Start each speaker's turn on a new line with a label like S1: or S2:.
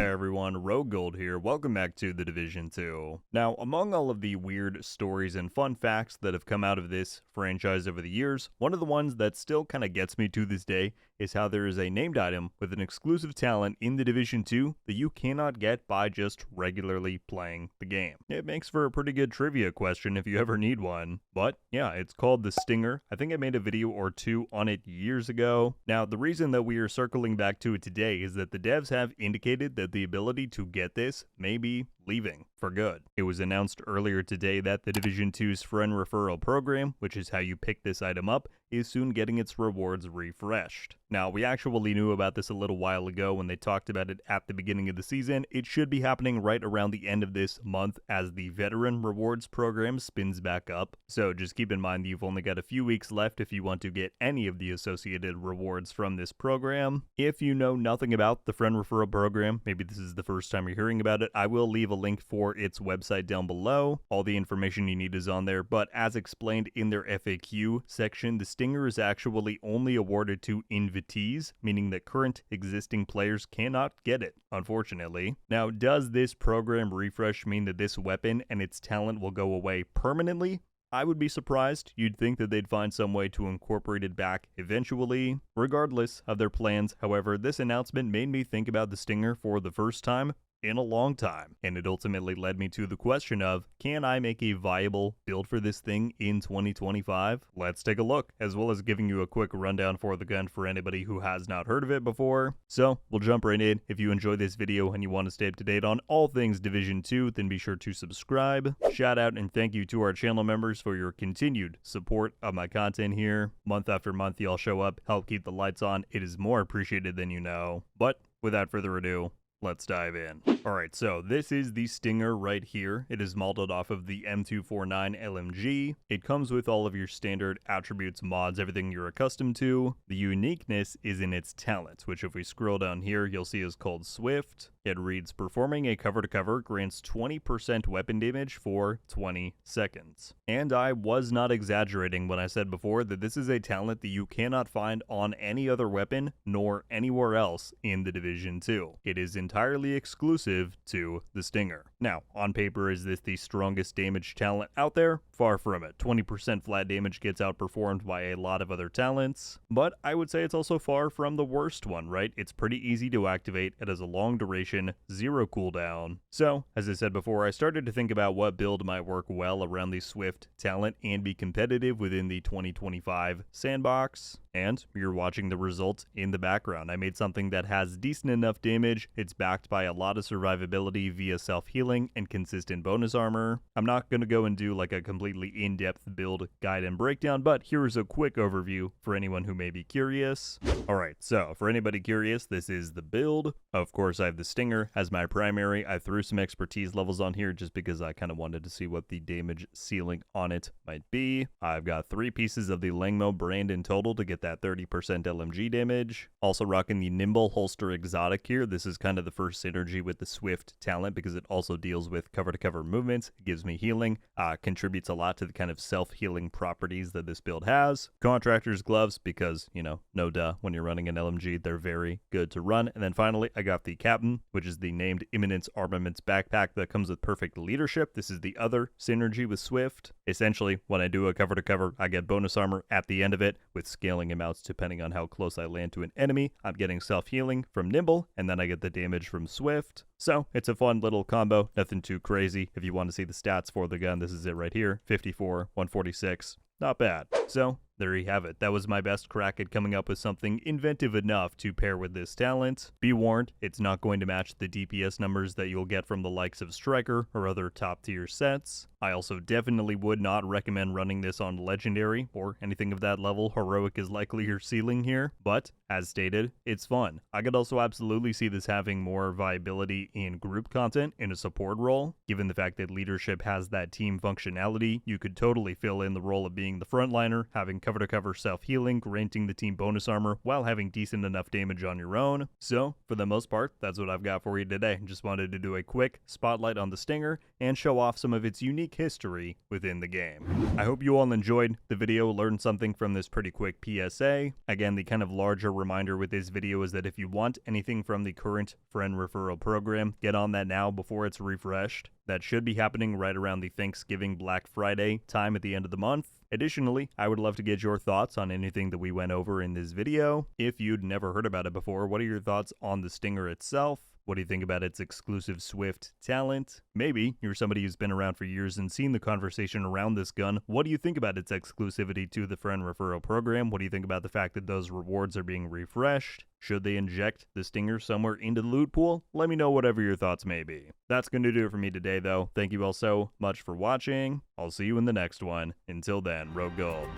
S1: Hi everyone, RogueGold here. Welcome back to the Division 2. Now, among all of the weird stories and fun facts that have come out of this franchise over the years, one of the ones that still kind of gets me to this day is how there is a named item with an exclusive talent in the Division 2 that you cannot get by just regularly playing the game. It makes for a pretty good trivia question if you ever need one. But yeah, it's called the Stinger. I think I made a video or two on it years ago. Now, the reason that we are circling back to it today is that the devs have indicated that the ability to get this may be leaving for good. It was announced earlier today that the Division 2's Friend Referral program, which is how you pick this item up, is soon getting its rewards refreshed. Now, we actually knew about this a little while ago when they talked about it at the beginning of the season. It should be happening right around the end of this month as the Veteran Rewards program spins back up. So just keep in mind that you've only got a few weeks left if you want to get any of the associated rewards from this program. If you know nothing about the Friend Referral program, maybe this is the first time you're hearing about it, I will leave a link for its website down below. All the information you need is on there, but as explained in their FAQ section, the Stinger is actually only awarded to invitees, meaning that current existing players cannot get it, unfortunately. Now, does this program refresh mean that this weapon and its talent will go away permanently? I would be surprised. You'd think that they'd find some way to incorporate it back eventually. Regardless of their plans, however, this announcement made me think about the Stinger for the first time in a long time, and it ultimately led me to the question of, can I make a viable build for this thing in 2025? Let's take a look, as well as giving you a quick rundown for the gun for anybody who has not heard of it before. So, we'll jump right in. If you enjoyed this video and you want to stay up to date on all things Division 2, then be sure to subscribe. Shout out and thank you to our channel members for your continued support of my content here. Month after month, y'all show up, help keep the lights on. It is more appreciated than you know. But, without further ado, let's dive in. Alright, so this is the Stinger right here. It is modeled off of the M249 LMG. It comes with all of your standard attributes, mods, everything you're accustomed to. The uniqueness is in its talent, which if we scroll down here, you'll see is called Swift. It reads, performing a cover-to-cover grants 20% weapon damage for 20 seconds. And I was not exaggerating when I said before that this is a talent that you cannot find on any other weapon, nor anywhere else in the Division 2. It is entirely exclusive to the Stinger. Now, on paper, is this the strongest damage talent out there? Far from it. 20% flat damage gets outperformed by a lot of other talents, but I would say it's also far from the worst one, right? It's pretty easy to activate. It has a long duration, 0 cooldown. So, as I said before, I started to think about what build might work well around the Swift talent and be competitive within the 2025 sandbox. And you're watching the results in the background. I made something that has decent enough damage. It's backed by a lot of survivability via self-healing and consistent bonus armor. I'm not going to go and do like a completely in-depth build guide and breakdown, but here's a quick overview for anyone who may be curious. Alright, so for anybody curious, this is the build. Of course, I have the Stinger as my primary. I threw some expertise levels on here just because I kind of wanted to see what the damage ceiling on it might be. I've got 3 pieces of the Langmo brand in total to get that 30% LMG damage. Also rocking the Nimble Holster Exotic here. This is kind of the first synergy with the Swift talent because it also deals with cover-to-cover movements. It gives me healing, contributes a lot to the kind of self-healing properties that this build has. Contractor's gloves because, you know, no duh, when you're running an LMG, they're very good to run. And then finally, I got the Captain, which is the named Imminence Armaments backpack that comes with perfect leadership. This is the other synergy with Swift. Essentially, when I do a cover-to-cover, I get bonus armor at the end of it with scaling amounts depending on how close I land to an enemy. I'm getting self-healing from Nimble, and then I get the damage from Swift. So, it's a fun little combo, nothing too crazy. If you want to see the stats for the gun, this is it right here. 54, 146, not bad. So, there you have it. That was my best crack at coming up with something inventive enough to pair with this talent. Be warned, it's not going to match the DPS numbers that you'll get from the likes of Striker or other top tier sets. I also definitely would not recommend running this on Legendary or anything of that level. Heroic is likely your ceiling here, but as stated, it's fun. I could also absolutely see this having more viability in group content in a support role. Given the fact that leadership has that team functionality, you could totally fill in the role of being the frontliner, having cover-to-cover self-healing, granting the team bonus armor while having decent enough damage on your own. So, for the most part, that's what I've got for you today. Just wanted to do a quick spotlight on the Stinger and show off some of its unique history within the game. I hope you all enjoyed the video, learned something from this pretty quick PSA. Again, the kind of larger reminder with this video is that if you want anything from the current Friend Referral program, get on that now before it's refreshed. That should be happening right around the Thanksgiving Black Friday time at the end of the month. Additionally, I would love to get your thoughts on anything that we went over in this video. If you'd never heard about it before, what are your thoughts on the Stinger itself? What do you think about its exclusive Swift talent? Maybe you're somebody who's been around for years and seen the conversation around this gun. What do you think about its exclusivity to the Friend Referral program? What do you think about the fact that those rewards are being refreshed? Should they inject the Stinger somewhere into the loot pool? Let me know whatever your thoughts may be. That's going to do it for me today, though. Thank you all so much for watching. I'll see you in the next one. Until then, RogueGold.